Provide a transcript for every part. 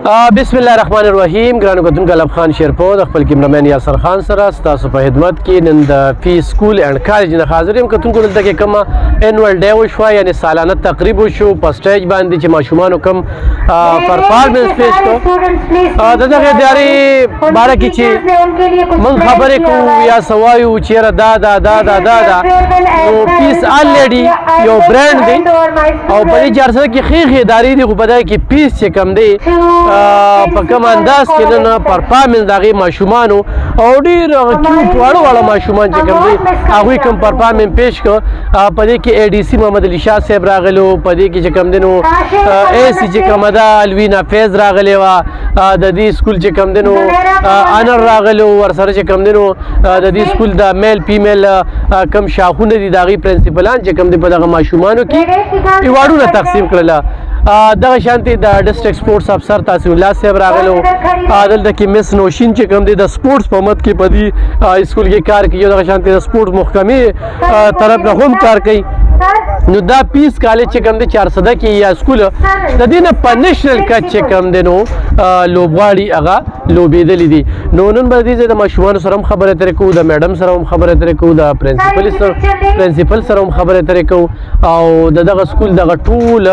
بسم الله الرحمن الرحیم. ګرانو کتونکو الف خان شیرپور د خپل کیمرمین یاسر خان سره ستاسو په خدمت کې نن د پی سکول اینڈ کالج نه حاضر یم. کتونکو دلته کې کومه انوال ډے وشوه، یعنی سالانه تقریب وشو په سټیج باندې چې ماشومانو کوم پرفارمنس پیش کړو. د دغه ادارې باره کې چې موږ خبرې کوو یا څه وایو چېرې دا نو پیس الریډي یو برانډ دی او په دې چارڅه کې ښې ادارې دي، خو په دغه کې پیس چې کوم دی په کوم انداز کې نن پرفارمنس د هغې ماشومانو او ډېر کیوټ واړه ماشومان چې کوم دی هغوی کوم پرفارمنس پیش کړ. په دې کې اے ډي سي محمد علي شاه صاحب راغلو، په دې کې چې کوم دی نو اے سی چې کومه ده الوینا فیض راغلې وه، د دې سکول چې کوم دی نو انر راغلو، ورسره چې کوم دی نو د دې سکول د میل فیمیل کوم شاخونه دي د هغې پرنسپلان چې کوم دی په دغه ماشومانو کې ایوارډونه تقسیم کړله. دغه شانتې د ډسټرکټ سپورټس افسر تاسیف الله صاحب راغلو. دلته کې مس نوشین چې کوم دی د سپورټس په مد کې په دې سکول کې کار کوي، دغه شانتې د سپورټس محکمې طرف نه هم کار کوي. نو دا پیس کالج چې کوم دی 400 کې یا سکول د دې نه په نیشنل کچ چې کوم دی نو لوبغاړي هغه لوبېدلي دي. نو نن به دې د ماشومانو سره هم خبرې اترې کوو، د میډم سره هم خبرې اترې کوو، د پرنسپل سره هم خبرې اترې کوو او د دغه سکول دغه ټول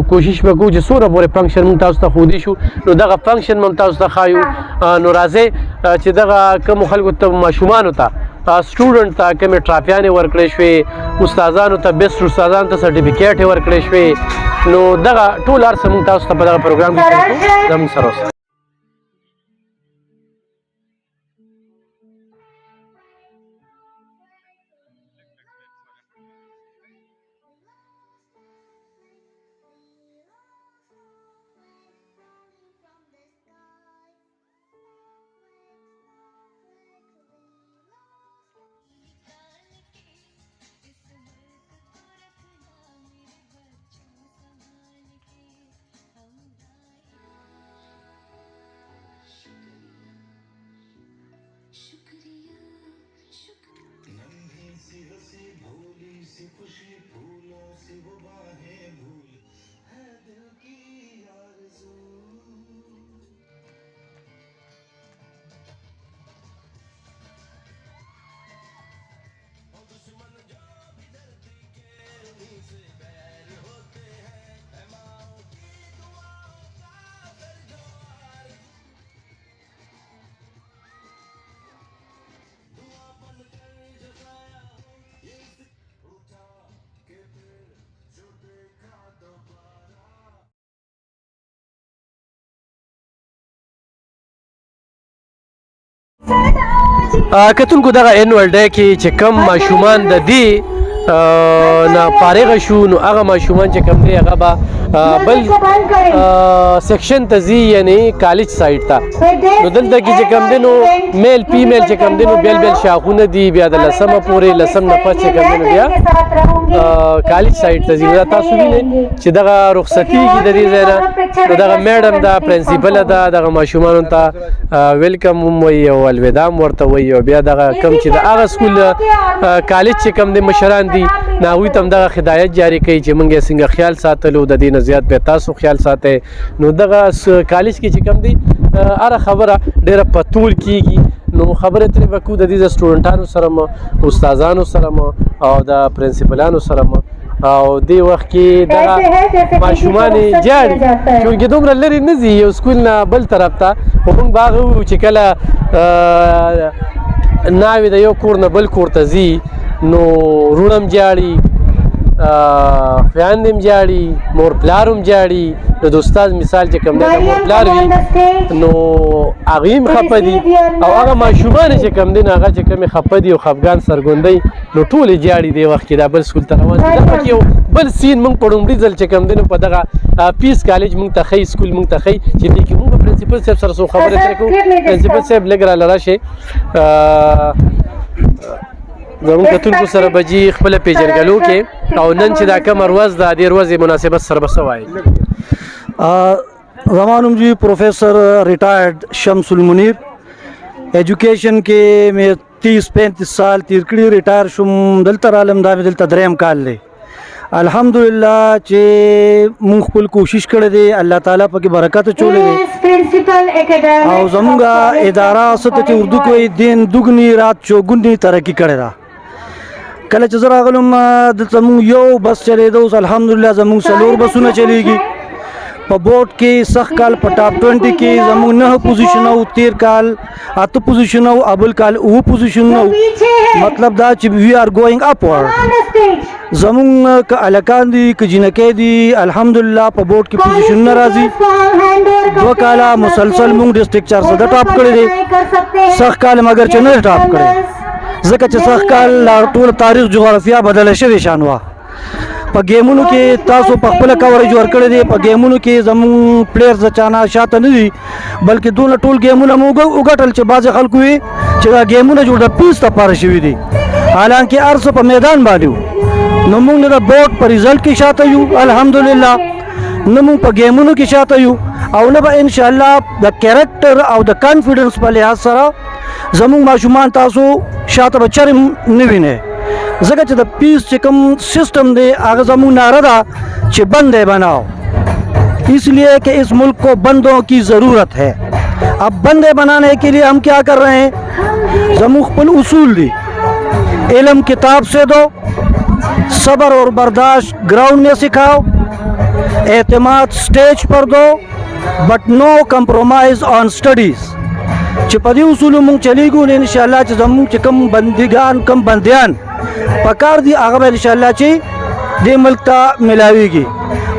کوشش به کوو چې څومره پورې فنکشن موږ تاسو ته ښودی شو. نو دغه فنکشن به هم تاسو ته ښایو. نو راځئ چې دغه کومو خلکو ته ماشومانو ته سټوډنټ ته کومې ټرافیانې ورکړې شوې، استادانو ته بیسټ استادانو ته سرټیفیکیټ یې ورکړې شوې. نو دغه ټول هر څه موږ تاسو ته په دغه پروګرام کې کوو. زموږ سره اوسئ. खुशी फूलों से वो बाहें भूल है दिल की आरज़ू. और दुश्मन जो भी धरती के उन्हीं से बैर होते हैं, है माओ की दुआओं का दरजोर दुआ बनकर जगाया ये उठा के फिर जो देखा दोबारा. کتونکو دغه انوال ډے کې چې کم ماشومان د دې نه فارغ شو، نو هغه ماشومان چې کوم دی هغه به بل سیکشن ته ځي، یعنی کالج سایډ ته. نو دلته کې چې کوم دی نو میل فیمیل چې کوم دی نو بیل شاخونه دي، بیا د لسمه پورې لسم نه پس چې کوم دی نو بیا کالج سایډ ته ځي. دا تاسو وینئ چې دغه رخصتېږي د دې ځای نه. نو دغه میډم ده، پرنسپله ده، دغه ماشومانو ته ویلکم هم وایي او الوداع هم ورته وایي. او بیا دغه کوم چې د هغه سکول کالج چې کوم دی مشران دي نو هغوی ته هم دغه هدایت جاري کوي چې موږ یې څنګه خیال ساتلو، د دې نه زیات بیا تاسو خیال ساتئ. نو دغه کالج کې چې کوم دی هره خبره ډېره په طول کېږي. نو خبرې اترې به کوو د دې د سټوډنټانو سره م، استادانو سره م او د پرنسپلانو سره م. او دې وخت کې دغه ماشومانې جاړي چونکې دومره لرې نه ځي یو سکول نه بل طرف ته. خو موږ به هغه وویو چې کله ناوې د یو کور نه بل کور ته ځي نو روڼ هم جاړي، خویندې هم جاړي، مور پلار هم جاړي. نو د استاد مثال چې کوم دی د مور پلار وي نو هغوی هم خفه دي، او هغه ماشومان چې کوم دی نو هغه چې کومې خفه دي او خفګان څرګندوي نو ټولې جاړي. دې وخت کې دا بل سکول ته روان دي. دا پکې یو بل سین موږ په لومړي ځل چې کوم دی نو په دغه پیس کالج موږ ته ښیي، سکول موږ ته ښیي چې دې کې موږ پرنسپل صاحب سره څو خبرې اترې کوو. پرنسپل صاحب لږ راله راشئ. زموږ کتونکو سره به جي خپله پیژنګلو کې او نن چې دا کومه ورځ ده دې ورځې مناسبت سره به څه وایي؟ زما نوم جی پروفیسر ریٹائرڈ شمس المنیر. ایجوکیشن کې مې 30-35 سال تیر کړي، ریټایر شوم. دلته رالم دا مې دلته دریم کال دی الحمدلله چې مونږ خپل کوشش کړی دی الله تعالی پکې برکت چولې دی Principal Academic او زمونږه اداره ست چې اردو کوي دین دوګنی رات چوګنی ترقی کړی دا کله چې زه راغلم د زمونږ یو بس چلېده اوس الحمدلله زمونږ څلور بسونه چلیږي په بورډ کې سخت کال په ټاپ 20 کې زمونږ 9 پوزیشن او 13 کال 8 پوزیشن او اول کال 9 پوزیشن او مطلب دا چې وی آر ګوینګ اپورډ زمونږ ک الکان دي ک جنکې دي الحمدلله په بورډ کې پوزیشن ناراضي 2 کاله مسلسل مونږ ډیسټریکټ 400 ټاپ کړی دي سخت کال مگر چې نه ټاپ کړی ځکه چې سخت کال ټول تاریخ جغرافیا بدل شوی شانوا په گیمونو کې تاسو په خپل کورج ورکړی دی په گیمونو کې زمون پلیئرز چانا شاته نه دي بلکې دونه ټول گیمونه موږ وګټل چې بعض خلکو وي چې دا گیمونه جوړ د پیس ته پاره شوی دي حالانکه ارسو په میدان باندې نو موږ د بورډ په ریزلټ کې شاته یو الحمدلله نو موږ په گیمونو کې شاته یو او نه به ان شاء الله د کریکټر او د کانفیډنس په لحاظ سره زمون ماشومان تاسو شاته بچر نه ویني ځکه چې د پیس چې کوم سسٹم دی هغه زمون نعره ده چې بند بناؤ اس لیے کہ اس ملک کو بندوں کی ضرورت ہے اب بندے بنانے کے لیے ہم کیا کر رہے ہیں زمون خپل اصول دی علم کتاب سے دو صبر اور برداشت گراؤنڈ میں سکھاؤ اعتماد سٹیج پر دو بٹ نو کمپرومائز آن سٹڈیز چې په دې اصولو مونږ چلیږو ان شاء الله چې زموږ چې کم بندګان کم بندیان پکار دي هغه ان شاء الله چې دې ملک ته ملاويږي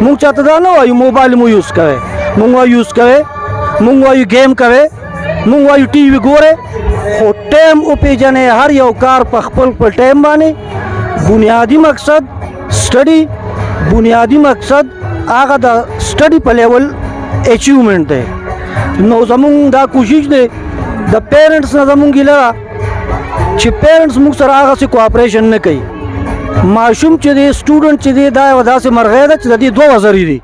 مونږ چاته دا نه وایو موبایل مو یوز کوي مونږ وایو یوز کوي مونږ وایو گیم کوي مونږ وایو ټي وي ګوره خو ټایم او پیژنې هر یو کار په خپل ټایم باندې بنیادی مقصد سټډي بنیادی مقصد هغه د سټډي په لیول اچیومنٹ دی نو زمونږ دا کوشش دی د پیرنټس نه زمونږ ګیله چې پیرنټس موږ سره هغه سي کوآپریشن نه کوي ماشوم چې دی سټوډنټ چې دی دا یو داسې مرغۍ ده چې د دې دوه وزرې دي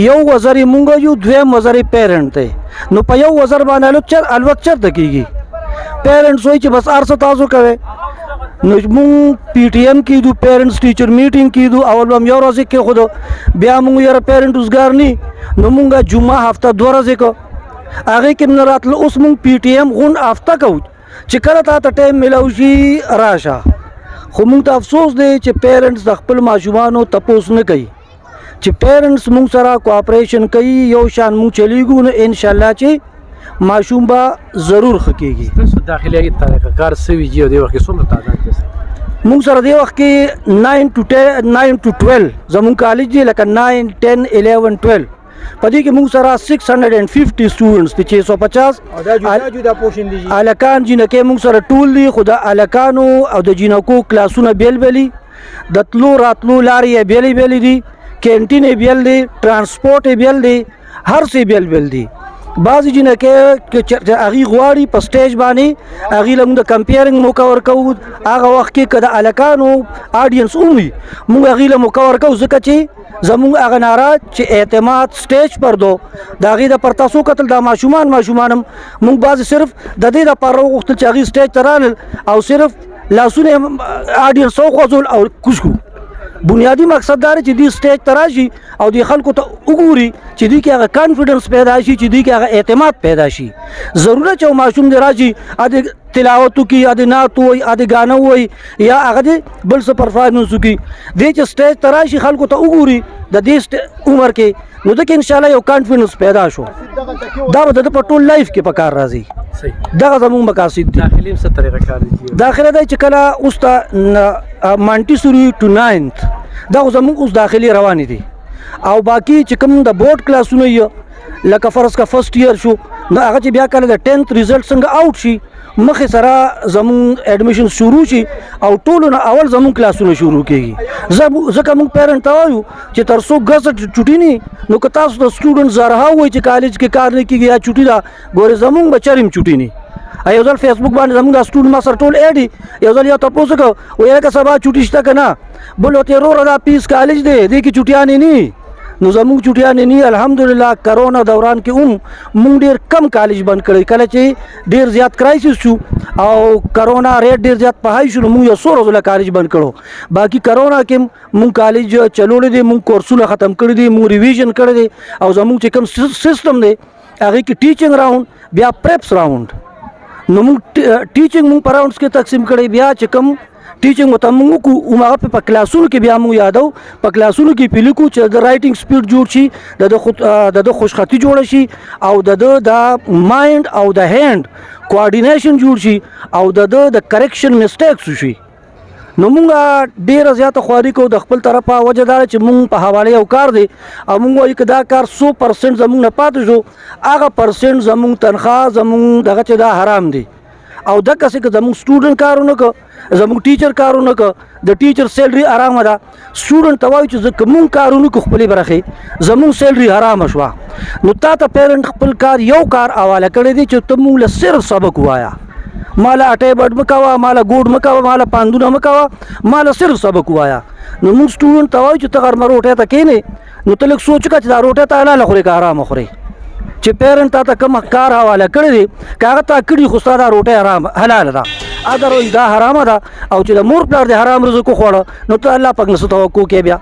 یو وزر یې مونږ یو دویم وزر یې پیرنټ دی نو په یو وزر باندې الوت چېرته کېږي پیرنټس وایي چې بس هر څه تاسو کوئ نو مونږ پی ټي ایم کېدو پیرنټس ټیچر میټینګ کېدو اول به هم یو ورځ یې کېښودو بیا مونږ یاره پیرنټ اوسګار نی نو مونږ جمعه هفته 2 ورځې کو هغه کې نه راتله اوس مونږ پی ټي ایم غون هفته کوو چې کله تا ته ټایم میلاو شي راشه خو مونږ ته افسوس دی چې پیرنټس د خپل ماشومانو تپوس نه کوي چې پیرنټس مونږ سره کوآپریشن کوي یو شان مونږ چلیږو نو ان شاء الله چې ماشوم به ضرور ښه کېږي تاسو داخلي طریقه کار سوي جی او دی وخت څومره تعداد دی مونږ سره دی وخت کې 9 to 12 زمونږ کالج دی لکه 9 10 11 12 په دې کې موږ سره 650 سټوډنټس دي 650 او دا جدا پورشن دي الکان جنکه موږ سره ټول دي خو د الکانو او د جنکو کلاسونه بیل بیلی د تلو راتلو لارې بیل بیل دي کینټین بیل دي ترانسپورت بیل دي هر څه بیل بیل دي بعض جنکه چې هغه غواړي په سټیج باندې هغه لمون د کمپیرینګ موقع ورکو هغه وخت کې کده الکانو اډینس اومي موږ هغه له موقع ورکو ځکه چې زمون هغه ناره چې اعتماد سټیج پر دو دا غي د پرتاسو قتل د ماشومانم مونږ باز صرف د دې لپاره وختل چې هغه سټیج ترال او صرف لاسونه اډینس خوځول او کوشکو بنیادی مقصد دا چې دی سټیج تراشي او دی خلکو ته وګوري چې دی کې هغه کانفیډنس پیدا شي چې دی کې هغه اعتماد پیدا شي ضرورت چې ماشوم دی راشي ا تلاوت کی ا نعت وي ا غانه وي یا هغه بل څه پرفارمنس کی دی چې سټیج تراشي خلکو ته وګوري د دې عمر کې نو د کې ان شاء الله یو کانفیډنس پیدا شو دا به د ټول لایف کې پکار راځي دا زموږ مقاصد دي داخلي څه طریقه کار دي داخله دی چې کله اوس ته مانټیسوري ټو 9th دا زموږ اوس داخلي روان دي او باقی چې کوم د بورډ کلاسونه یې لکه فرض کا فرست ایئر شو نو هغه چې بیا کله د 10th ریزلټ څنګه آوټ شي مخې سره زمون اډمیشن شروع شي او ټولو نه اول زمون کلاسونه شروع کیږي ځکه موږ پیرنټ ته وایو چې تر څو غزه چټی نه نو که تاسو د سټوډنټ زرها وای چې کالج کې کار نه کیږي یا چټی دا ګوره زمون بچریم چټی نه ایو ځل فیسبوک باندې زمون د سټوډنټ ما سره ټول اډي یو ځل یو تاسو کو وایي که سبا چټی شته کنه بل ته رو دا پیس کالج دی د کی چټیان نه نو زموږ چټیانې نه الحمدلله کرونا دوران کې مونږ ډېر کم کالج بند کړی کله چې ډېر زیات کرایسس شو او کرونا ریټ ډېر زیات په های شو نو مونږ یو څو ورځې کالج بند کړو باقي کرونا کې مونږ کالج چلولی دی مونږ کورسونه ختم کړي دي مونږ ریویژن کړی دی او زموږ چې کوم سیستم دی هغې کې ټیچنګ راوند بیا پریپس راوند نو مونږ ټیچنګ مونږ په راوندس کې تقسیم کړی بیا چې کوم ټیچنګ ورته موږ وکړو هغه په کلاسونو کې بیا موږ یادو په کلاسونو کې پې لیکو چې د رایټنګ سپیډ جوړ شي د ده خوشخطي جوړه شي او د مایند او د هینډ کوارډینیشن جوړ شي او د کریکشن مسټیکس وشي نو مونږ ډېره زیاته خواري کوو د خپل طرفه وجه دا چې مونږ په حواله یو کار دی او مونږ وایو که دا کار 100% زمونږ نه پاتې شو هغه پرسنټ زمونږ تنخواه زمونږ دغه چې دا حرام دی او دقسې که زمونږ سټوډنټ کار ونه که زموږ ټیچر کار ونه که د ټیچر سیلري ارامه ده سټوډنټ ته وایو چې زه که مونږ کار ونه کړو خپلې برخې زموږ سیلري حرامه شوه نو تا ته پیرنټ خپل کار یو کار حواله کړی دی چې ته مونږ له صرف سبق ووایه ماله اټی بډ مه کوه ماله ګوډ مه کوه ماله پاندونه مه کوه ماله صرف سبق ووایه نو مونږ سټوډنټ ته وایو چې ته غرمه روټۍ ته کښېنې نو ته لږ سوچ وکړه چې دا روټۍ ته حلاله خورې که حرامه خورې چې پیرنټ تا ته کوم کار حواله کړی دی که هغه تا کړي خو ستا دا روټۍ حلاله ده ادرویز دا حرامه ده او چې د مور پلار د حرام رزق وخوړه نو ته الله پاک نه څه توقع کې بیا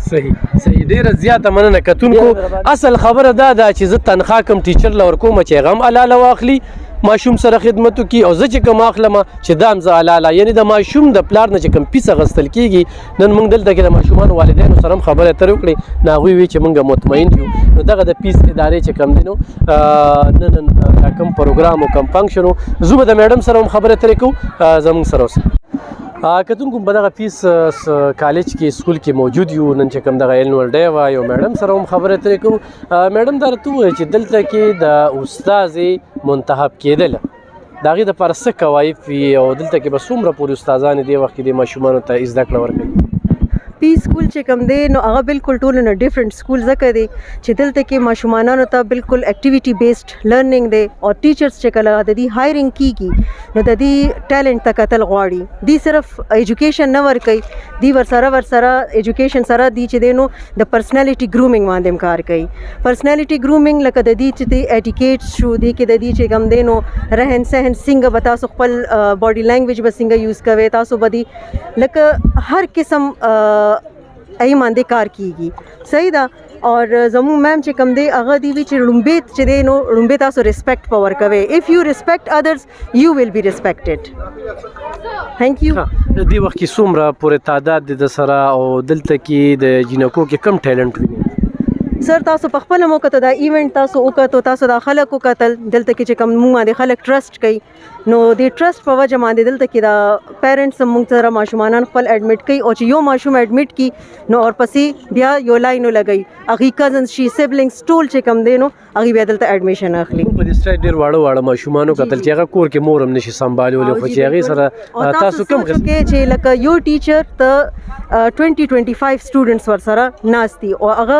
صحیح ډیره زیاته مننه کتونکو اصل خبره دا ده چې زه تنخواه کوم ټیچر له ورکوم چې هغه هم حلاله واخلي ماشوم سره خدمت وکړي او زه چې کوم اخلم چې دا هم زه حلاله یعنې د ماشوم د پلار نه چې کوم پیس اخیستل کېږي نن موږ دلته کې د ماشومانو والدینو سره هم خبرې اترې وکړې نو هغوی وایي چې موږ مطمئن یو نو دغه د پیس ادارې چې کوم دی نو نن دا کوم پروګرام او کوم فنکشن و زه به د میډم سره هم خبرې اترې کوو زموږ سره اوسه کتونکو په دغه پیس کالج کې سکول کې موجود یو نن چې کوم دغه اینوال ډے وه یو میډم سره هم خبرې اترې کوو میډم دا راته ووایه چې دلته کې د استازې منتخب کېدل د هغې دپاره څه کوایف وي او دلته کې به څومره پورې استادانې دې وخت کې دې ماشومانو ته زده کړه ورکوي پی سکول چې کوم دی نو هغه بالکل ټولو نه ډیفرنٹ سکول ځکه دی چې دلته کې ماشومانانو ته بالکل اکټیویټي بیسډ لرننګ دی او ټیچرز چې کله د دې هایرنګ کیږي نو د دې ټیلنټ ته کتل غواړي دی صرف ایجوکیشن نه ورکوي دی ورسره ایجوکیشن سره دی چې دی نو د پرسنالټي ګرومینګ باندې کار کوي پرسنالټي ګرومینګ لکه د دې چې د ایټیکیټ شو دی کې د دې چې کوم دی نو رهن سهن څنګه به تاسو خپل باډي لینګویج به څنګه یوز کوئ تاسو به دی لکه هر قسم ای باندې کار کیږي صحیح ده اور زموږ میم چې کوم دی هغه دی وی چې لومبې چې دی نو لومبې تاسو ریسپیکټ پاور کوئ اف یو ریسپیکټ ادرس یو ویل بی ریسپیکټډ تھینک یو دې وخت کې څومره پورې تعداد د سره او دلته کې د جینکو کې کم ټیلنټ ویني سر تاسو په خپل موقع ته دا ایونت تاسو وکړو تاسو دا خلک وکتل دلته کې چې کوم موږ باندې خلک ټرست کوي نو د ټرست په وجه باندې دلته کې دا پیرنټس موږ سره ماشومان خپل اډمټ کوي او چې یو ماشوم اډمټ کی نو اور پسې بیا یو لاینو لګي هغه کزنز شي سیبلینګز ټول چې کوم دی نو هغه بیا دلته اډمیشن اخلي په دې سټایل ډیر واړه ماشومانو کتل چې هغه کور کې مور هم نشي سمبالولې خو چې هغه سره تاسو کوم کې چې لکه یو ټیچر ته 20-25 سټوډنټس ور سره ناشتي او هغه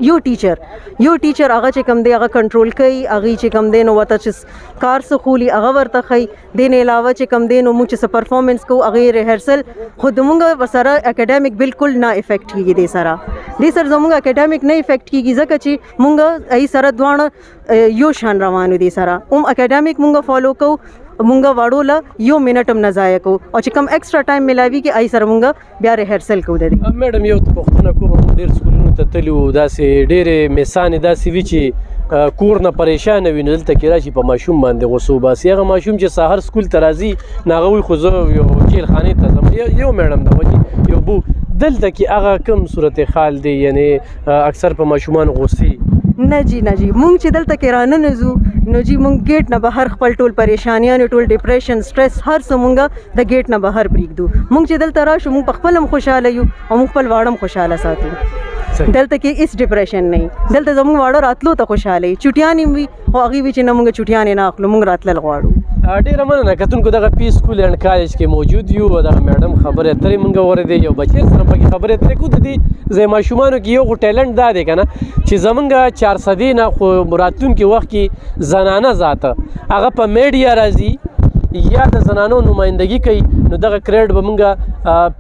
یو ټیچر هغه چې کوم دی هغه کنټرول کوي هغه چې کوم دی نو وته چې کار څه خولي هغه ورته خي دین علاوه چې کوم دی نو موږ چې پرفارمنس کو هغه ریهرسل خود موږ وسره اکیډمیک بالکل نه افیکټ کیږي دې سره زموږ اکیډمیک نه افیکټ کیږي ځکه چې موږ ای سره دوانه یو شان روانو دي سره اکیډمیک موږ فالو کو مونږ واړو له یو منټ هم نه ضایع کوو او چې کوم ایکسټرا ټایم ملاوي کې ای سره مونږ بیا ریهرسل کوو د دې میډم یو پوښتنه کوم ډېر سکولونو ته تلو داسې ډېرې مثانې داسې وي چې کور نه پریشانه وي نو دلته کې راشي په ماشوم باندې غوسه وباسي هغه ماشوم چې سهار سکول ته راځي نو هغه وایي خو زه یو جیلخانې ته ځم یو میډم د وجې یو بو دلته کې هغه کوم صورتحال دی یعنی اکثر په ماشومان غوسې نه جی مونږ چې دلته کې راننوځو نو جی مونږ گیټ نه بهر خپل ټول پریشانیان ټول ډیپریشن سټرس هر څه مونږ د گیټ نه بهر پریږدو مونږ چې دلته راشو مونږ په خپل هم خوشاله یو او مونږ خپل واړم خوشاله ساتو دلته کې هیڅ ډیپریشن نه دلته زموږ واړه راتلو ته خوشاله چټیانې وي او هغه وی چې نه مونږ چټیانې نه اخلو مونږ راتلل غواړو ډیره مننه کتونکو دغه پی سکول اینډ کالج کې موجود یو دغه میډم خبرې اترې مونږ اورېدې یو بچی سره پکې خبرې اترې کوو د دې زه ماشومانو کې یو ټیلنټ دا دی که نه چې زمونږ 400 نه خو راتلونکي وخت کې زنانه ذاته هغه په میډیا راځي یا د زنانو نمایندګي کوي نو دغه کریډ به مونږ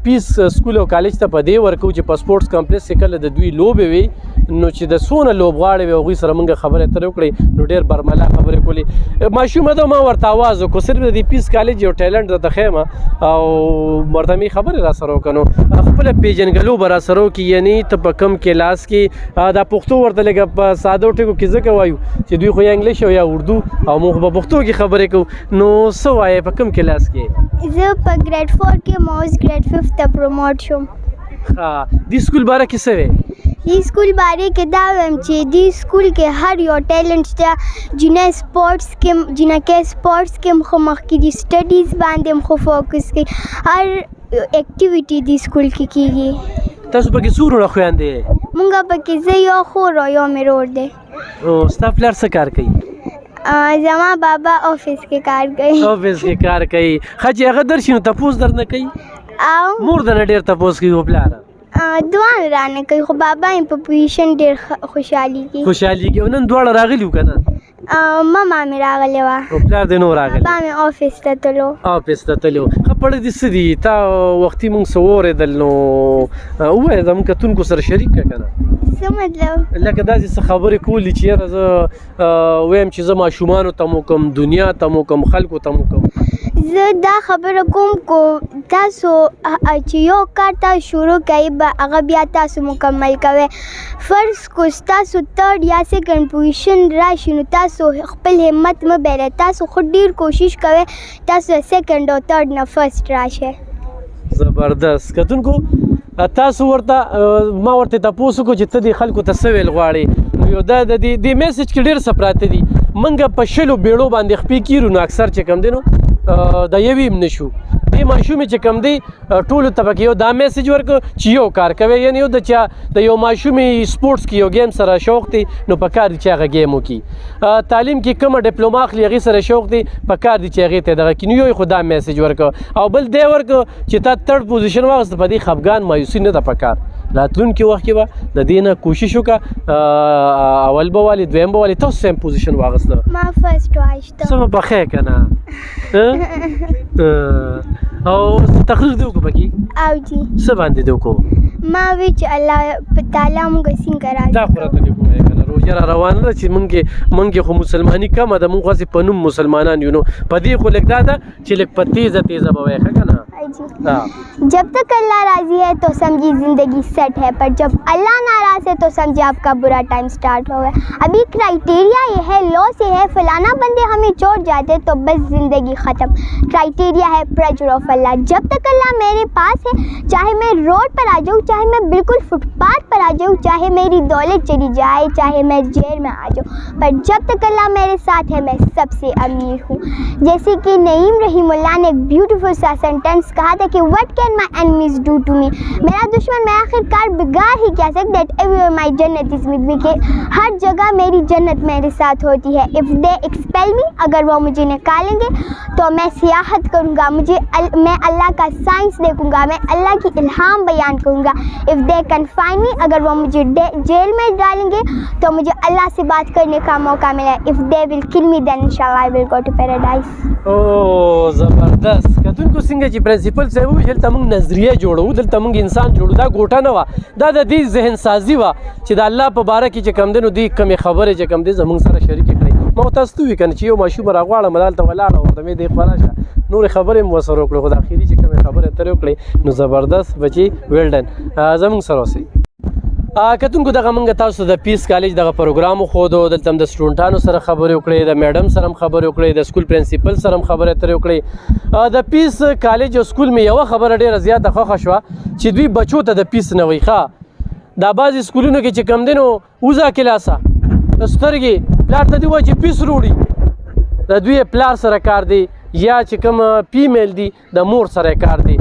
پیس سکول او کالج ته په دې ورکو چې په سپورټس کمپلیکس کې کله د دوی لوبې وي نو چې د څونه لوبغاړې وي هغوی سره مونږ خبرې اترې وکړې نو ډېر برملا خبرې کولې ماشومه ده ما ورته آواز وکړو صرف د دې پیس کالج یو ټیلنټ درته ښیم او ورته مې خبرې را سره وکړو نو خپله پیژنګلو به را سره وکړي یعنې ته په کم کلاس کې دا پښتو ورته لږه په ساده ټکو کې ځکه وایو چې دوی خو یا انګلیش او یا اردو او موږ په پښتو کې خبرې کوو نو څه وایې په کم کلاس کې زه په ګریډ 4 کې ما اوس ګریډ 5 ته پروموټ شوم ها دې سکول باره کې څه وی دې سکول باره کې دا وایم چې دې سکول کې هر یو ټیلنټ شته جنه سپورټس کې مخ کې دي سټډیز باندې مخ فوکس کوي هر اکټیویټي دې سکول کې کیږي تاسو پکې څو وروڼه خویندې مونږ پکې زه یو خور او یو مې ورور دی او ستا پلار څه کار کوي زما بابا آفس کې کار کوي آفس کې کار کوي ښه چې هغه درشي نو تپوس درنه کوي او مور درنه ډېر تپوس کوي خو پلاره دوان رانه کوي خو بابا یې په پوزیشن ډېر خوشحالي خوشحالي کې نن دواړه راغلي وو که نه ماما مې راغلی وه او پلار دې نو راغلی بابا مې آفس ته تلو آفس ته تللی و ښه پړه دې څه دي تا وختي مونږ څه واورېدل نو ووایه زموږ کتونکو سره شریک کړه که نه څه مطلب لکه داسې څه خبرې کولې چې یاره زه وایم چې زه ماشومانو ته مو کوم دنیا ته مو کوم خلکو ته مو کوم زه دا خبره کوم کو تاسو چې یو کار تاسو شروع کوئ به هغه بیا تاسو مکمل کوئ فرض کو تاسو تھرډ یا سیکنډ پوزیشن راشي نو تاسو خپل همت مه بیره تاسو خود ډیر کوشش کوئ تاسو سیکنډ او تھرډ نه فرست راشئ زبردست کتونکو تاسو ورته ما ورته تپوس وکړو چې ته دې خلکو ته څه ویل غواړې نو یو دا د دې میسج کې ډېر څه پراته دي موږ په شلو بیړو باندې خپې کیرو نو اکثر چې کوم دی نو د یوې هم نشو دې ماشومې چې کوم دی ټولو ته پکې یو دا میسج ورکړو چې یو کار کوي یعنې یو د چا د یو ماشومې سپورټس کې یو گیم سره شوق دی نو په کار دی چې هغه گیم وکړي تعلیم کې کومه ډپلوما اخلي هغې سره شوق دی په کار دی چې هغې ته دغه کړي نو یو خو دا میسج ورکړو او بل دی ورکړو چې تا تھرډ پوزیشن واخیسته په دې خفګان مایوسي نه ده په کار راتلونکي وخت کې به د دې نه کوشش وکړه اول به والي دویم به والي تاسو سیم پوزیشن واخیسته ما فرست واخیسته څه به پخې که نه او تقریر دی وکړو پکې او جی څه باندې دی وکړو ما وی چې الله تعالی موږ څنګه راځي دا خو راته دې ووایه که نه روژه را روانه ده چې موږ خو مسلماني کمه ده موږ هسې په نوم مسلمانان یو نو په دې خو لږ دا ده چې لږ په تیزه تیزه به وایه ښه که نه जब तक अल्लाह राजी है तो समझिए ज़िंदगी सेट है पर जब अल्लाह नाराज़ है तो समझिए आपका बुरा टाइम स्टार्ट हो गया अभी क्राइटेरिया ये है लॉस ये है फलाना बंदे हमें छोड़ जाते तो बस ज़िंदगी ख़त्म क्राइटेरिया है प्रेशर ऑफ अल्लाह जब तक अल्लाह मेरे पास है चाहे मैं रोड पर आ जाऊँ चाहे मैं बिल्कुल फुटपाथ पर आ जाऊँ चाहे मेरी दौलत चली जाए चाहे मैं जेल में आ जाऊँ पर जब तक अल्लाह मेरे साथ है मैं सबसे अमीर हूँ जैसे कि नईम रहीमुल्लाह ने एक ब्यूटीफुल सा सेंटेंस कहा था कि what can my enemies do to me मेरा दुश्मन मैं आखिरकार बिगाड़ ही क्या सकता दैट एवरीवेयर माई जन्नत इज विद मी कि हर जगह मेरी जन्नत मेरे साथ होती है इफ़ दे एक्सपेल मी अगर वो मुझे निकालेंगे तो मैं सियाहत करूँगा मैं अल्लाह का साइंस देखूँगा मैं अल्लाह की इल्हाम बयान करूँगा इफ़ दे कन्फाइन मी अगर वो मुझे जेल में डालेंगे तो मुझे अल्लाह से बात करने का मौका मिला if they will kill me then इंशाल्लाह I will go to paradise او زبردست کتونکو څنګه چې پرنسپل صاحب وویل دلته موږ نظریه جوړو دلته موږ انسان جوړو دا ګوټه نه وه دا د دې ذهن سازي وه چې د الله په باره کې چې کوم دی نو دوی کمې خبرې چې کوم دی زموږ سره شریکې کړئ ما تاسو ته ووایي که نه چې یو ماشوم راغواړم دلته ولاړه ورته مې دې خپله شه نورې خبرې مو ورسره وکړې خو د اخري چې کومې خبرې اترې وکړې نو زبردست بچي ویلډن زموږ سره اوسئ کتونکو دغه موږ تاسو د پیس کالج دغه پروګرام وښودو دلته هم د سټوډنټانو سره خبرې وکړې د میډم سره هم خبرې وکړې د سکول پرنسپل سره هم خبرې اترې وکړې د پیس کالج او سکول مې یوه خبره ډېره زیاته خوښه شوه چې دوی بچو ته د پیس نه وایي ښه دا بعضې سکولونو کې چې کوم دی نو وزه کلاسه سترګې پلار ته دې وایي چې پیس روړي د دوی پلار سره کار دی یا چې کوم فیمیل دی د مور سره کار دی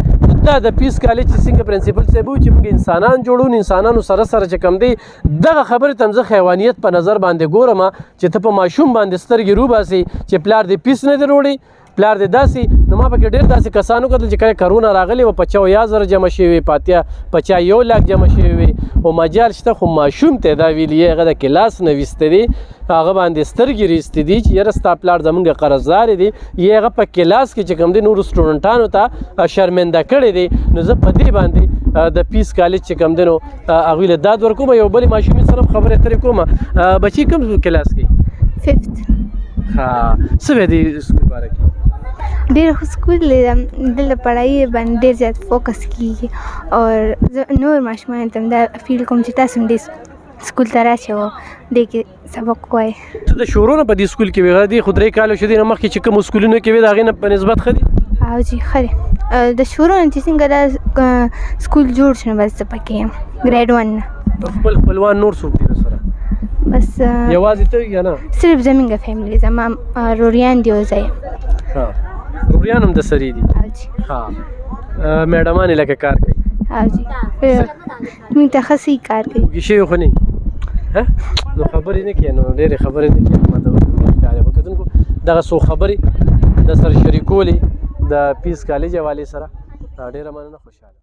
دا د پیس کالج چې څنګه پرنسپل صاحب وایي چې موږ انسانان جوړو انسانانو سره سره چې کوم دی دغه خبرې ته هم زه حیوانیت په نظر باندې ګورم چې ته په ماشوم باندې سترګې روباسې چې پلار دې پیس نه دی روړی پلار دې داسې نو ما پکې ډېر داسې کسانو کتل چې کله کرونا راغلی و 50,000 جمع شوي پاتیا 1 لاک جمع شوي وي او مجال شته خو ماشوم ته دا ویلي هغه د کلاس نه ویسته دي هغه باندې سترګې ریستې دي چې یاره ستا پلار زمونږ قرضدار دي یا هغه په کلاس کې چې کوم دی نورو سټوډنټانو ته شرمنده کړی دی نو زه په دې باندې د پیس کالج چې کوم دی نو هغوی له داد ورکوم یو بلې ماشومې سره هم خبرې اترې کوم بچي کوم کلاس کې 5th ها څه به دې سکول باره کې ډېر ښه سکول دی دلته پړھایي باندې ډېر زیات فوکس کیږي او زه نور ماشومانو ته هم دا فیل کوم چې تاسو هم دې سکول ته راشئ او دې کې سبق ووایئ ته د شروع نه په دې سکول کې وې دې خو 3 کاله شو دې نه مخکې چې کوم سکولونه کې وې د هغې نه په نسبت ښه دي او جی ښه دی د شروع نه چې څنګه دا سکول جوړ شو نو بس زه پکې یم ګریډ 1 نه خپل خپلوان نور څوک دي سره بس یوازې ته یا نه صرف زمونږ فیملی زما روریان دي او زه یم ها روریان هم د سری دي او جی ها میډمانې لکه کار کوي او جی موږ ته ښه صحیح کار کوي وږي شوي خو نه ها نو خبرې نه کوي نو ډېرې خبرې نه کوي ما ته ښکاري به کتونکو دغه څو خبرې د سره شریکولې د پیس کالج حوالې سره ډېره مننه خوشحاله